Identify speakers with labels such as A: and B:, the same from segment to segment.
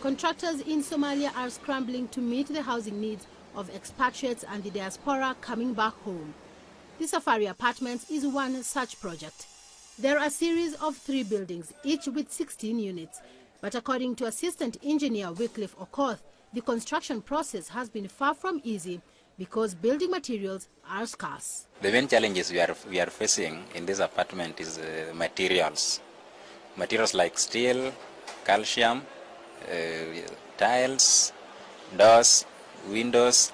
A: Contractors in Somalia are scrambling to meet the housing needs of expatriates and the diaspora coming back home. The Safari Apartments is one such project. There are a series of 3 buildings, each with 16 units. But according to Assistant Engineer Wycliffe Okoth, the construction process has been far from easy because building materials are scarce.
B: The main challenges we are facing in this apartment is materials. Materials like steel, calcium, tiles, doors, windows,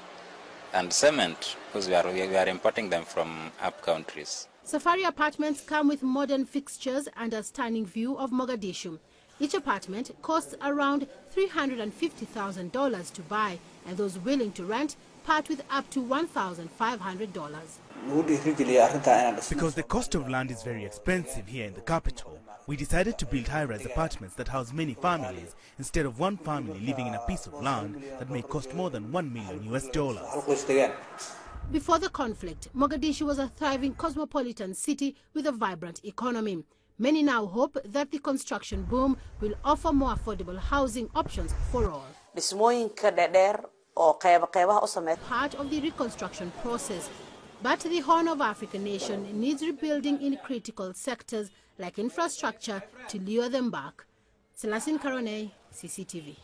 B: and cement, because we are importing them from up countries.
A: Safari Apartments come with modern fixtures and a stunning view of Mogadishu. Each apartment costs around $350,000 to buy, and those willing to rent part with up to $1,500.
C: Because the cost of land is very expensive here in the capital, we decided to build high-rise apartments that house many families instead of one family living in a piece of land that may cost more than $1 million US.
A: Before the conflict, Mogadishu was a thriving cosmopolitan city with a vibrant economy. Many now hope that the construction boom will offer more affordable housing options for all. Part of the reconstruction process. But the Horn of Africa nation needs rebuilding in critical sectors like infrastructure to lure them back. Celestine Karone, CCTV.